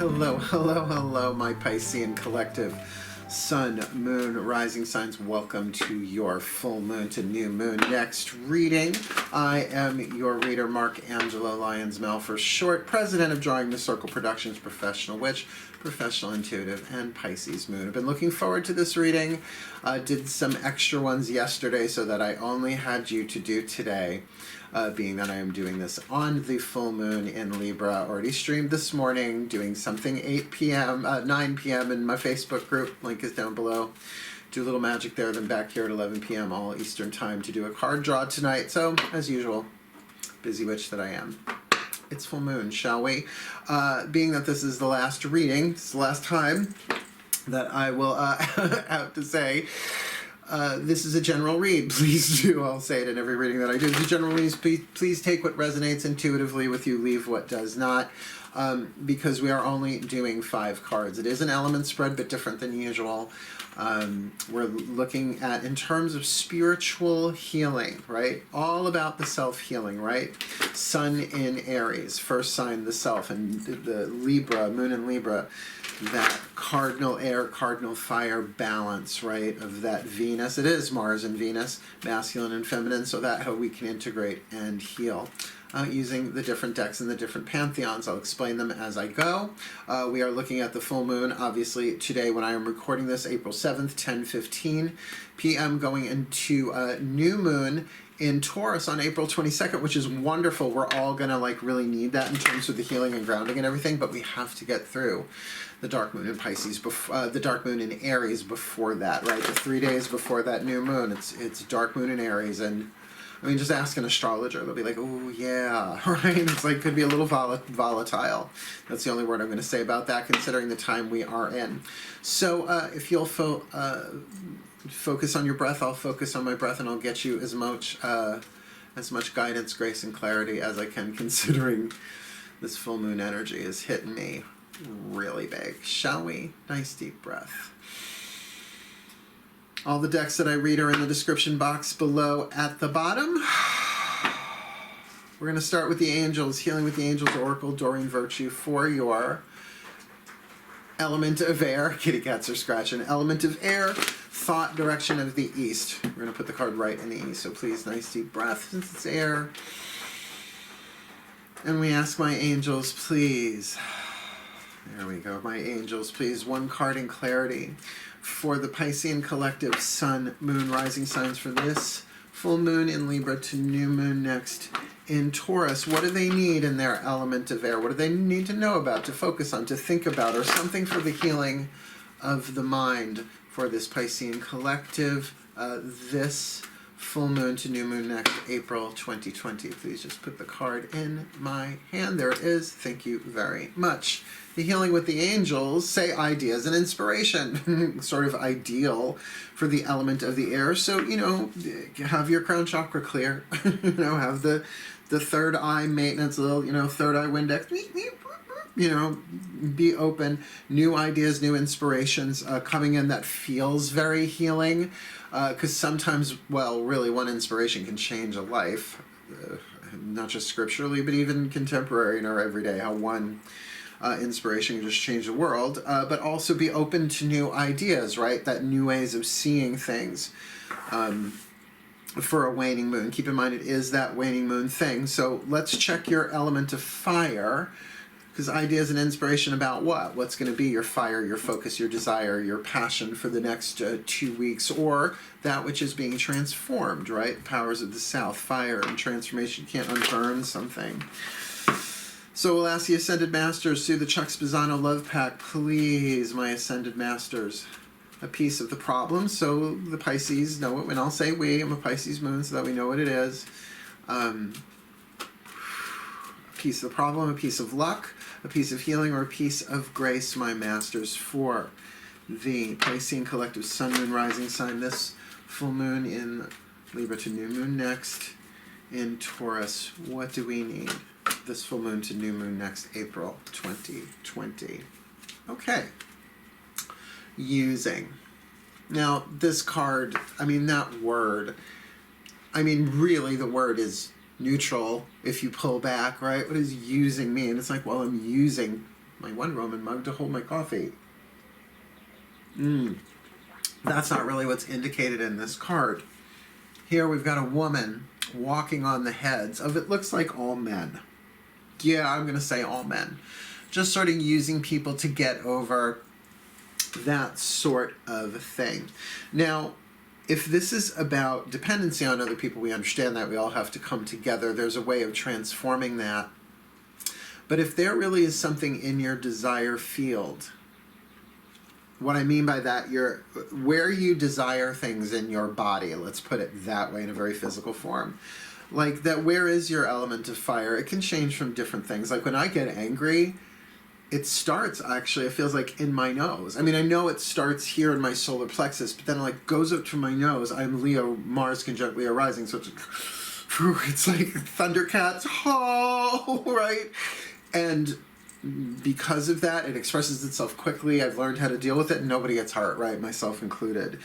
Hello, hello, hello, my Piscean collective. Sun, moon, rising signs, welcome to your full moon to new moon next reading. I am your reader, Mark Angelo Lyons Mel for short, president of Drawing the Circle Productions, professional witch, professional intuitive, and Pisces moon. I've been looking forward to this reading. Did some extra ones yesterday so that I only had you to do today. Being that I am doing this on the full moon in Libra. Already streamed this morning, doing something 8 p.m., 9 p.m. in my Facebook group. Link is down below. Do a little magic there, then back here at 11 p.m. all Eastern time to do a card draw tonight. So, as usual, busy witch that I am. It's full moon, shall we? Being that this is the last reading, it's the last time that I will have to say, this is a general read. Please do. I'll say it in every reading that I do. It's a general read. Please take what resonates intuitively with you. Leave what does not. Because we are only doing 5 cards. It is an element spread, but different than usual. We're looking at, in terms of spiritual healing, right? All about the self-healing, right? Sun in Aries, first sign, the self, and the Libra, moon in Libra, that cardinal air, cardinal fire balance, right, of that Venus. It is Mars and Venus, masculine and feminine, so that how we can integrate and heal. Using the different decks and the different pantheons. I'll explain them as I go. We are looking at the full moon, obviously, today when I am recording this, April 7th, 10:15 p.m., going into new moon in Taurus on April 22nd, which is wonderful. We're all going to really need that in terms of the healing and grounding and everything, but we have to get through the dark moon in Pisces, the dark moon in Aries before that, right? The 3 days before that new moon, it's dark moon in Aries, and I mean, just ask an astrologer. They'll be like, oh, yeah, right? It's could be a little volatile. That's the only word I'm going to say about that, considering the time we are in. So if you'll focus on your breath, I'll focus on my breath, and I'll get you as much guidance, grace, and clarity as I can, considering this full moon energy is hitting me really big. Shall we? Nice deep breath. All the decks that I read are in the description box below at the bottom. We're going to start with the angels, Healing with the Angels Oracle, Doreen Virtue, for your element of air. Kitty cats are scratching. Element of air, thought, direction of the east. We're going to put the card right in the east, so please, nice deep breath since it's air. And we ask my angels, please. There we go. My angels, please, one card in clarity for the Piscean collective, sun, moon, rising signs for this full moon in Libra to new moon next in Taurus. What do they need in their element of air? What do they need to know about, to focus on, to think about, or something for the healing of the mind for this Piscean collective this full moon to new moon next, April 2020. Please just put the card in my hand. There it is. Thank you very much. The Healing with the Angels, say ideas and inspiration, sort of ideal for the element of the air. So, have your crown chakra clear, have the third eye maintenance, little, third eye Windex, be open, new ideas, new inspirations coming in that feels very healing, because sometimes, well, really one inspiration can change a life, not just scripturally, but even contemporary in our everyday, how one inspiration can just change the world, but also be open to new ideas, right? That new ways of seeing things for a waning moon. Keep in mind it is that waning moon thing. So let's check your element of fire, because ideas and inspiration about what? What's going to be your fire, your focus, your desire, your passion for the next 2 weeks, or that which is being transformed, right? Powers of the South, fire and transformation. You can't unburn something. So we'll ask the Ascended Masters through the Chuck Spezzano Love Pack, please, my Ascended Masters, a piece of the problem. So the Pisces know it. When I'll say we, I'm a Pisces moon, so that we know what it is. A piece of the problem, a piece of luck, a piece of healing, or a piece of grace, my Masters, for the Piscean collective sun, moon, rising sign, this full moon in Libra to new moon next in Taurus. What do we need? This full moon to new moon next, April 2020. Okay. Using. Now, this card, that word, really the word is neutral if you pull back, right? What does using mean? It's like, well, I'm using my one Roman mug to hold my coffee. That's not really what's indicated in this card. Here we've got a woman walking on the heads of, it looks like all men. Yeah, I'm going to say all men. Just sort of using people to get over that sort of thing. Now, if this is about dependency on other people, we understand that. We all have to come together. There's a way of transforming that. But if there really is something in your desire field, what I mean by that, where you desire things in your body, let's put it that way in a very physical form. Like that, where is your element of fire? It can change from different things. Like when I get angry, it starts, actually, it feels like in my nose. I mean, I know it starts here in my solar plexus, but then it like goes up to my nose. I'm Leo, Mars conjunct Leo rising, so it's like Thundercats, oh, right? And because of that, it expresses itself quickly. I've learned how to deal with it, and nobody gets hurt, right? Myself included.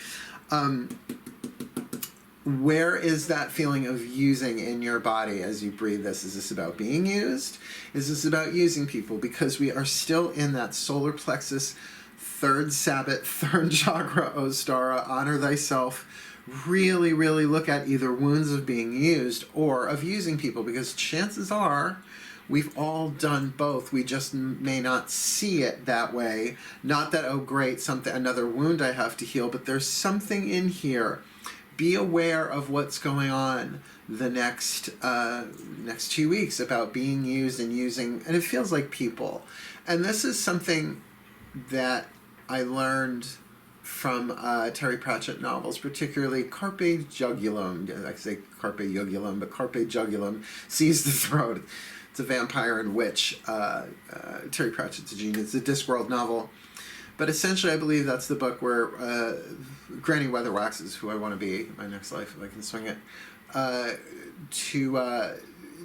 Where is that feeling of using in your body as you breathe this? Is this about being used? Is this about using people? Because we are still in that solar plexus, third Sabbath, third chakra, Ostara, honor thyself. Really, really look at either wounds of being used or of using people, because chances are we've all done both. We just may not see it that way. Not that, oh great, another wound I have to heal, but there's something in here. Be aware of what's going on the next 2 weeks about being used and using, and it feels like people. And this is something that I learned from Terry Pratchett novels, particularly Carpe Jugulum. I say Carpe Jugulum, but Carpe Jugulum, seize the throat. It's a vampire and witch. Terry Pratchett's a genius. It's a Discworld novel. But essentially, I believe that's the book where Granny Weatherwax is who I want to be in my next life, if I can swing it.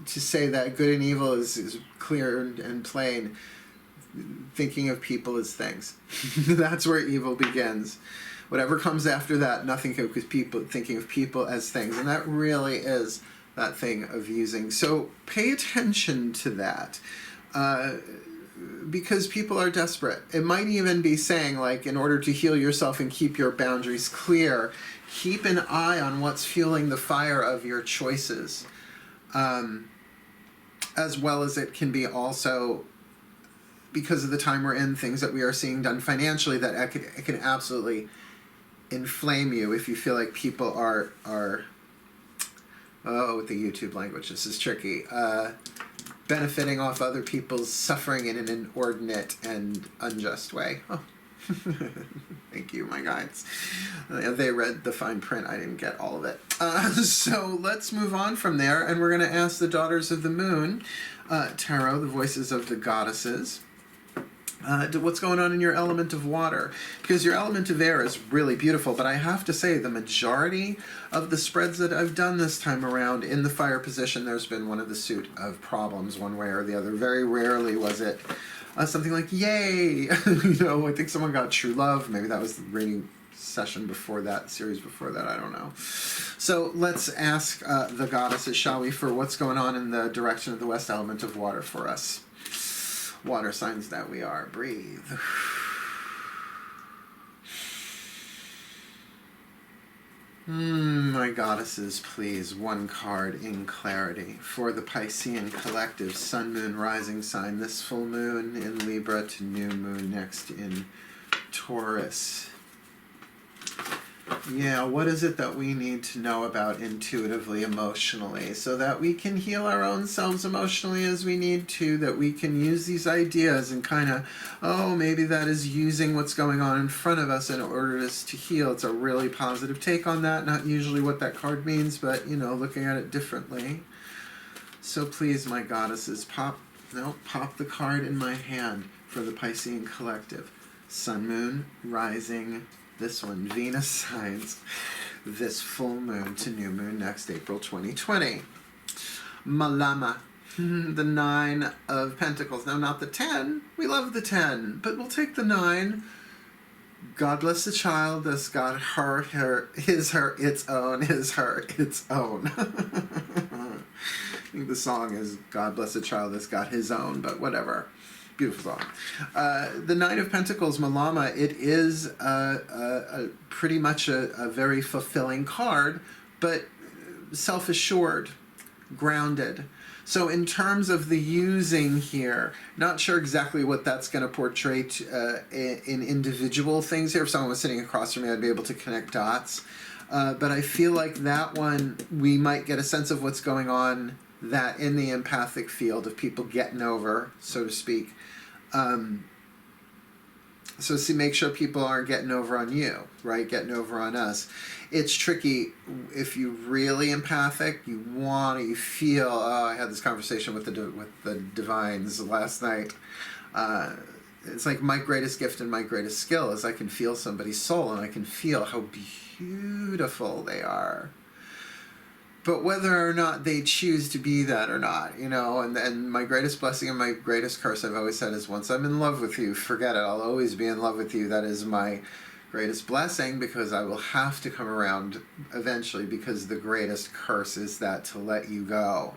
To say that good and evil is clear and plain. Thinking of people as things. That's where evil begins. Whatever comes after that, nothing of people, thinking of people as things. And that really is that thing of using. So pay attention to that. Because people are desperate. It might even be saying, like, in order to heal yourself and keep your boundaries clear, keep an eye on what's fueling the fire of your choices. As well as it can be also, because of the time we're in, things that we are seeing done financially, that it can absolutely inflame you if you feel like people are with the YouTube language, this is tricky, benefiting off other people's suffering in an inordinate and unjust way. Oh. Thank you, my guides. They read the fine print. I didn't get all of it. So let's move on from there, and we're going to ask the Daughters of the Moon, Tarot, the voices of the goddesses, what's going on in your element of water, because your element of air is really beautiful, but I have to say the majority of the spreads that I've done this time around in the fire position, there's been one of the suit of problems one way or the other. Very rarely was it something like yay. You know, I think someone got true love. Maybe that was the reading session before that, series before that, I don't know. So let's ask the goddesses, shall we, for what's going on in the direction of the west element of water for us. Water signs that we are. Breathe. My goddesses, please, one card in clarity for the Piscean collective, sun, moon, rising sign, this full moon in Libra to new moon next in Taurus. Yeah, what is it that we need to know about intuitively, emotionally, so that we can heal our own selves emotionally as we need to, that we can use these ideas and kind of, oh, maybe that is using what's going on in front of us in order to heal. It's a really positive take on that, not usually what that card means, but, you know, looking at it differently. So please, my goddesses, pop the card in my hand for the Piscean collective. Sun, moon, rising, this one, Venus signs, this full moon to new moon next April 2020. Malama, the 9 of Pentacles. Now, not the 10. We love the 10, but we'll take the 9. God bless the child that's got his, her, its own, his, her, its own. I think the song is God bless the child that's got his own, but whatever. Beautiful song. The Knight of Pentacles, Malama, it is pretty much a very fulfilling card, but self-assured, grounded. So in terms of the using here, not sure exactly what that's going to portray in individual things here. If someone was sitting across from me, I'd be able to connect dots. But I feel like that one, we might get a sense of what's going on that in the empathic field of people getting over, so to speak. So see, make sure people aren't getting over on you, right? Getting over on us. It's tricky if you're really empathic. You feel. Oh, I had this conversation with the divines last night. It's like my greatest gift and my greatest skill is I can feel somebody's soul and I can feel how beautiful they are. But whether or not they choose to be that or not, you know, and my greatest blessing and my greatest curse, I've always said, is once I'm in love with you, forget it. I'll always be in love with you. That is my greatest blessing, because I will have to come around eventually, because the greatest curse is that to let you go.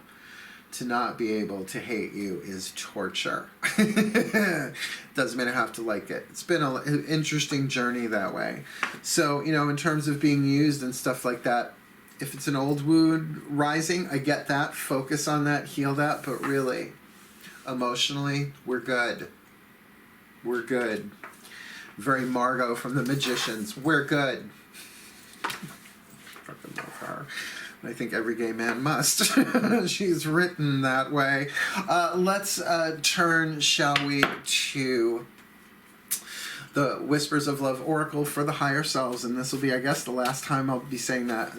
To not be able to hate you is torture. Doesn't mean I have to like it. It's been an interesting journey that way. So, you know, in terms of being used and stuff like that, if it's an old wound rising, I get that. Focus on that, heal that. But really, emotionally, we're good. We're good. Very Margot from the Magicians. We're good. Fucking love her. I think every gay man must. She's written that way. Let's turn, shall we, to the Whispers of Love Oracle for the higher selves, and this will be, I guess, the last time I'll be saying that.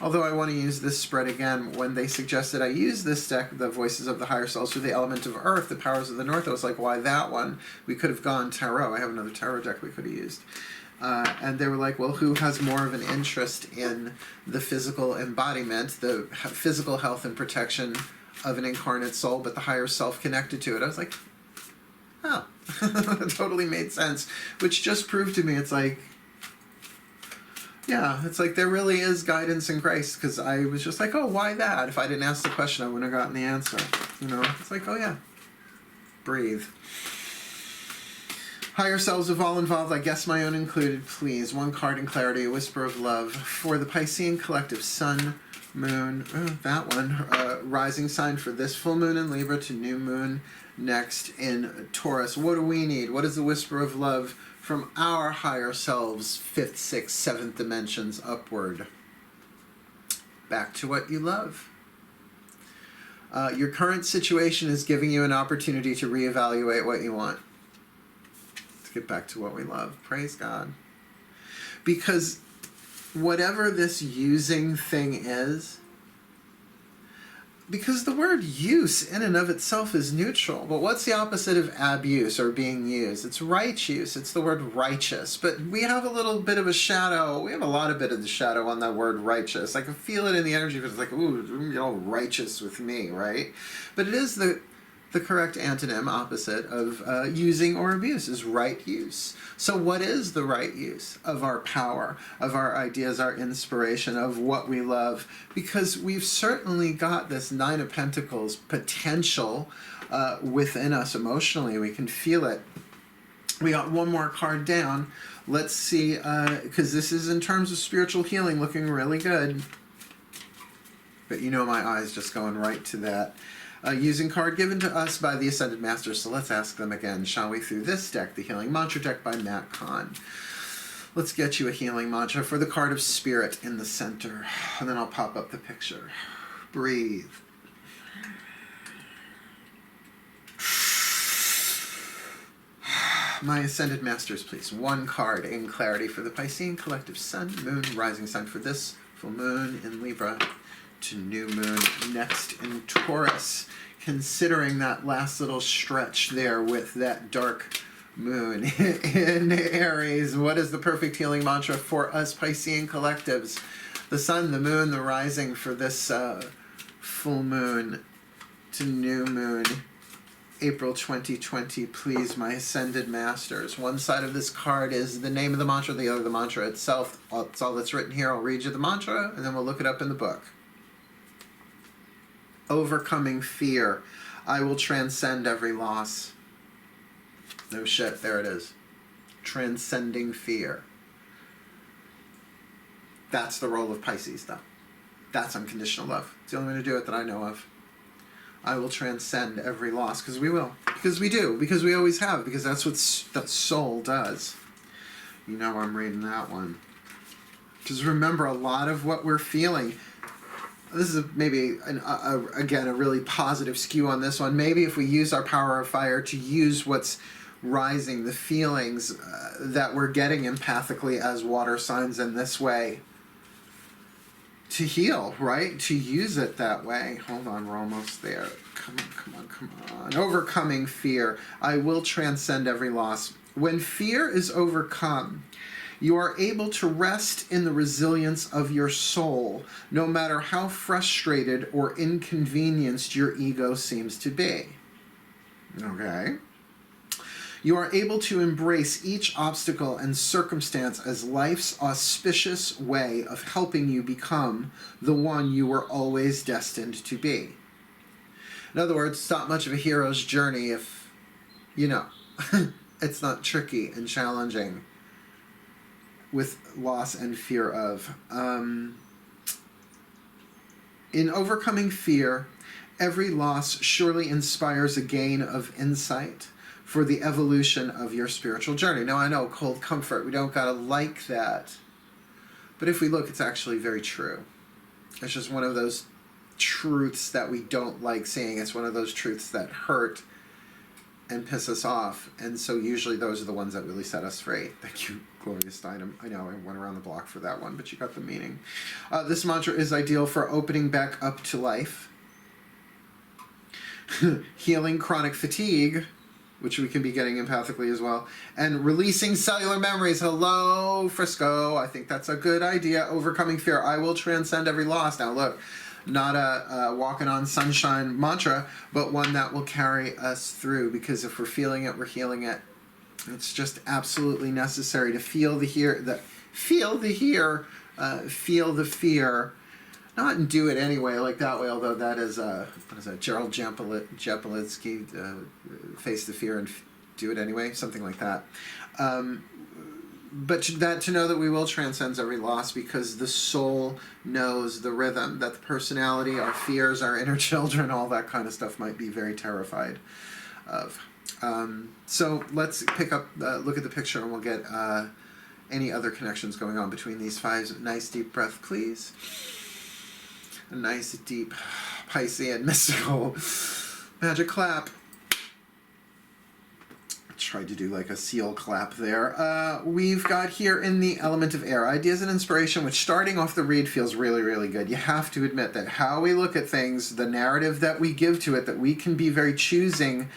Although I want to use this spread again, when they suggested I use this deck, the Voices of the Higher Selves, through the element of Earth, the Powers of the North, I was like, why that one? We could have gone Tarot. I have another Tarot deck we could have used. And they were like, well, who has more of an interest in the physical embodiment, the physical health and protection of an incarnate soul, but the higher self connected to it? I was like, oh, it totally made sense, which just proved to me it's like, yeah, it's like there really is guidance and grace, because I was just like, oh, why that? If I didn't ask the question, I wouldn't have gotten the answer. You know, it's like, oh yeah, breathe. Higher selves of all involved, I guess my own included, please. One card in clarity, a whisper of love for the Piscean collective, sun, moon, that one, rising sign for this full moon in Libra to new moon next in Taurus. What do we need? What is the whisper of love from our higher selves, 5th, 6th, 7th dimensions upward? Back to what you love. Your current situation is giving you an opportunity to reevaluate what you want. Let's get back to what we love. Praise God. Because whatever this using thing is, because the word use in and of itself is neutral, but what's the opposite of abuse or being used? It's right use. It's the word righteous. But we have a little bit of a shadow. We have a lot of bit of the shadow on that word righteous. I can feel it in the energy, but it's like, ooh, you're all righteous with me, right? But it is the correct antonym, opposite of using or abuse, is right use. So what is the right use of our power, of our ideas, our inspiration, of what we love? Because we've certainly got this 9 of Pentacles potential within us emotionally. We can feel it. We got one more card down. Let's see, because this is in terms of spiritual healing looking really good. But you know my eyes just going right to that. Using card given to us by the Ascended Masters. So let's ask them again, shall we, through this deck, the Healing Mantra deck by Matt Kahn. Let's get you a healing mantra for the card of Spirit in the center. And then I'll pop up the picture. Breathe. My Ascended Masters, please. One card in clarity for the Piscean collective, sun, moon, rising sign for this full moon in Libra to new moon next in Taurus, considering that last little stretch there with that dark moon in Aries. What is the perfect healing mantra for us Piscean collectives? The sun, the moon, the rising for this full moon to new moon, April 2020, please, my Ascended Masters. One side of this card is the name of the mantra, the other the mantra itself. That's all that's written here. I'll read you the mantra, and then we'll look it up in the book. Overcoming fear, I will transcend every loss. No shit, there it is. Transcending fear. That's the role of Pisces, though. That's unconditional love. It's the only way to do it that I know of. I will transcend every loss, because we will. Because we do. Because we always have. Because that's what the soul does. You know I'm reading that one. Because remember, a lot of what we're feeling, this is maybe, again, a really positive skew on this one. Maybe if we use our power of fire to use what's rising, the feelings that we're getting empathically as water signs in this way, to heal, right? To use it that way. Hold on, we're almost there. Come on, come on, come on. Overcoming fear. I will transcend every loss. When fear is overcome, you are able to rest in the resilience of your soul, no matter how frustrated or inconvenienced your ego seems to be. Okay? You are able to embrace each obstacle and circumstance as life's auspicious way of helping you become the one you were always destined to be. In other words, it's not much of a hero's journey if, you know, it's not tricky and challenging with loss and fear of. In overcoming fear, every loss surely inspires a gain of insight for the evolution of your spiritual journey. Now, I know, cold comfort, we don't gotta like that. But if we look, it's actually very true. It's just one of those truths that we don't like seeing. It's one of those truths that hurt and piss us off. And so usually those are the ones that really set us free. Thank you, Gloria Steinem. I know I went around the block for that one, but you got the meaning. This mantra is ideal for opening back up to life, healing chronic fatigue, which we can be getting empathically as well, and releasing cellular memories. Hello, Frisco. I think that's a good idea. Overcoming fear. I will transcend every loss. Now, look, not a walking on sunshine mantra, but one that will carry us through, because if we're feeling it, we're healing it. It's just absolutely necessary to feel the feel the fear, not and do it anyway, like that way, although that is, what is that, Gerald Jampolitsky, face the fear and do it anyway, something like that. But to know that we will transcend every loss, because the soul knows the rhythm, that the personality, our fears, our inner children, all that kind of stuff might be very terrified of. So let's pick up, look at the picture, and we'll get any other connections going on between these five. Nice deep breath, please. A nice deep Piscean mystical magic clap. Tried to do like a seal clap there. We've got here in the element of air, ideas and inspiration, which starting off the read feels really, really good. You have to admit that how we look at things, the narrative that we give to it, that we can be very choosing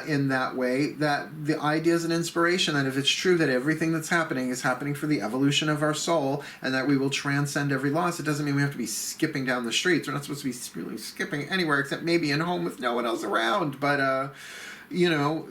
in that way, that the ideas and inspiration, that if it's true that everything that's happening is happening for the evolution of our soul, and that we will transcend every loss, it doesn't mean we have to be skipping down the streets. We're not supposed to be really skipping anywhere except maybe in home with no one else around. But, you know,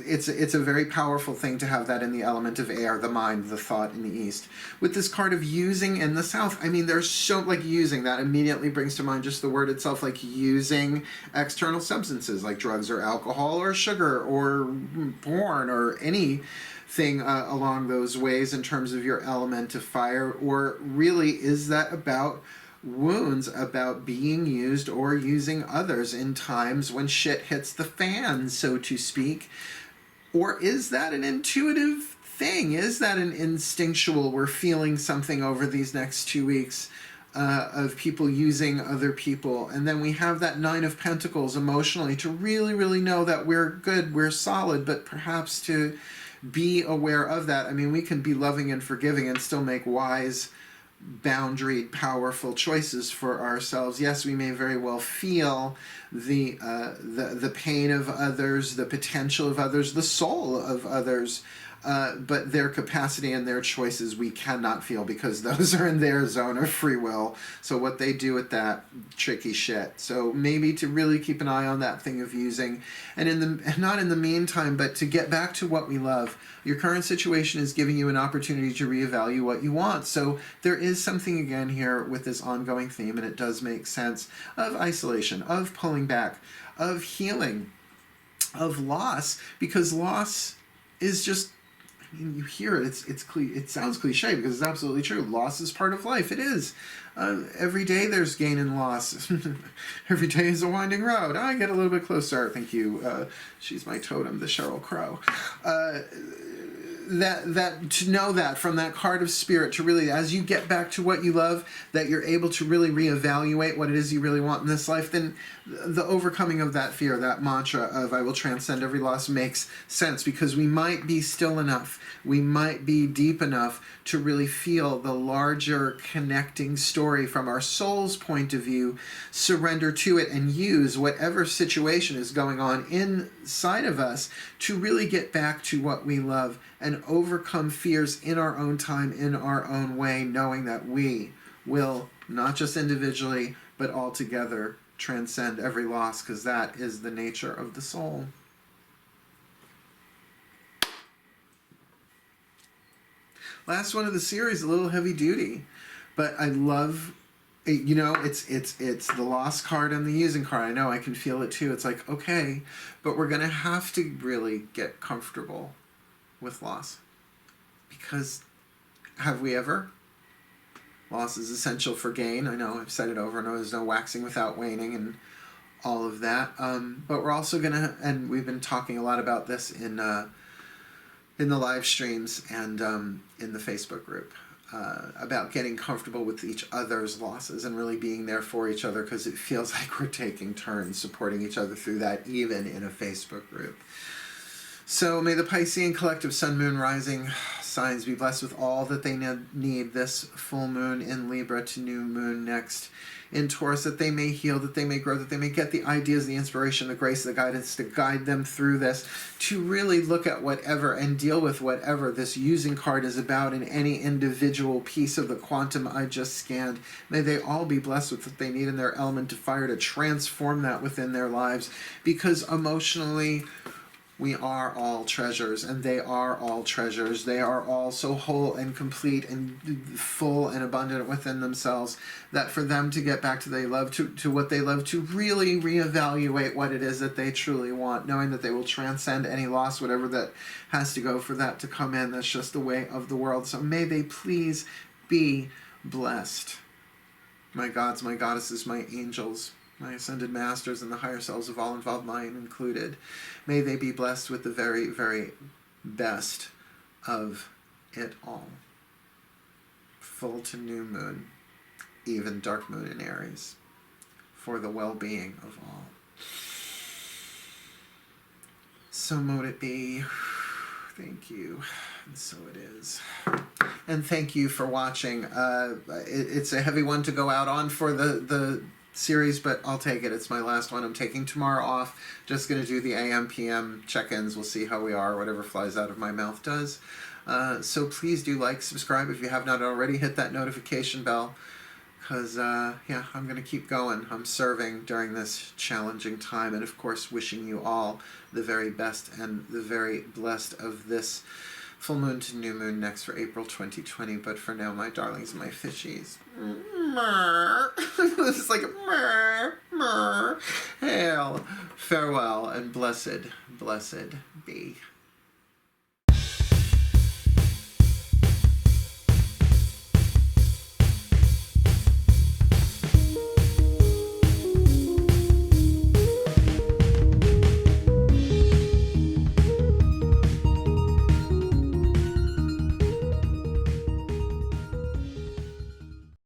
it's a very powerful thing to have that in the element of air, the mind, the thought in the east. With this card of using in the south, I mean, there's so, like, using, that immediately brings to mind just the word itself, like using external substances like drugs or alcohol or sugar or porn or anything along those ways in terms of your element of fire. Or really, is that about wounds, about being used or using others in times when shit hits the fan, so to speak? Or is that an intuitive thing? Is that an instinctual, we're feeling something over these next 2 weeks of people using other people? And then we have that Nine of Pentacles emotionally, to really, really know that we're good, we're solid, but perhaps to be aware of that. I mean, we can be loving and forgiving and still make wise, boundaried, powerful choices for ourselves. Yes, we may very well feel the pain of others, the potential of others, the soul of others, but their capacity and their choices we cannot feel, because those are in their zone of free will. So what they do with that, tricky shit. So maybe to really keep an eye on that thing of using, and not in the meantime, but to get back to what we love. Your current situation is giving you an opportunity to reevaluate what you want. So there is something again here with this ongoing theme, and it does make sense, of isolation, of pulling back, of healing. of loss, because loss is just, I mean, you hear it, it sounds cliche because it's absolutely true. Loss is part of life. It is. Every day there's gain and loss. Every day is a winding road. I get a little bit closer. Thank you. She's my totem, the Sheryl Crow. That to know that from that card of spirit, to really, as you get back to what you love, that you're able to really reevaluate what it is you really want in this life, then the overcoming of that fear, that mantra of I will transcend every loss, makes sense, because we might be still enough, we might be deep enough to really feel the larger connecting story from our soul's point of view, surrender to it, and use whatever situation is going on inside of us to really get back to what we love and overcome fears in our own time, in our own way, knowing that we will, not just individually, but all together, transcend every loss, because that is the nature of the soul. Last one of the series, a little heavy duty, but I love, you know, it's the loss card and the using card. I know, I can feel it too. It's like, okay, but we're going to have to really get comfortable with loss, because have we ever? Loss is essential for gain. I know, I've said it over and over. There's no waxing without waning and all of that. But we're also gonna, and we've been talking a lot about this in the live streams and in the Facebook group, about getting comfortable with each other's losses and really being there for each other, because it feels like we're taking turns supporting each other through that, even in a Facebook group. So may the Piscean collective sun, moon, rising signs be blessed with all that they need this full moon in Libra to new moon next in Taurus, that they may heal, that they may grow, that they may get the ideas, the inspiration, the grace, the guidance to guide them through this, to really look at whatever and deal with whatever this using card is about in any individual piece of the quantum I just scanned. May they all be blessed with what they need in their element of fire to transform that within their lives, because emotionally, we are all treasures, and they are all treasures. They are all so whole and complete and full and abundant within themselves, that for them to get back to they love, to what they love, to really reevaluate what it is that they truly want, knowing that they will transcend any loss, whatever that has to go for that to come in. That's just the way of the world. So may they please be blessed. My gods, my goddesses, my angels, my ascended masters, and the higher selves of all involved, mine included. May they be blessed with the very, very best of it all. Full to new moon, even dark moon in Aries, for the well-being of all. So mote it be. Thank you. And so it is. And thank you for watching. It's a heavy one to go out on for the series, but I'll take it. It's my last one. I'm taking tomorrow off. Just going to do the AM, PM check-ins. We'll see how we are. Whatever flies out of my mouth does. So please do like, subscribe if you have not already. Hit that notification bell, because, yeah, I'm going to keep going. I'm serving during this challenging time, and, of course, wishing you all the very best and the very blessed of this full moon to new moon next for April 2020. But for now, my darlings and my fishies, it's like hail, farewell, and blessed be.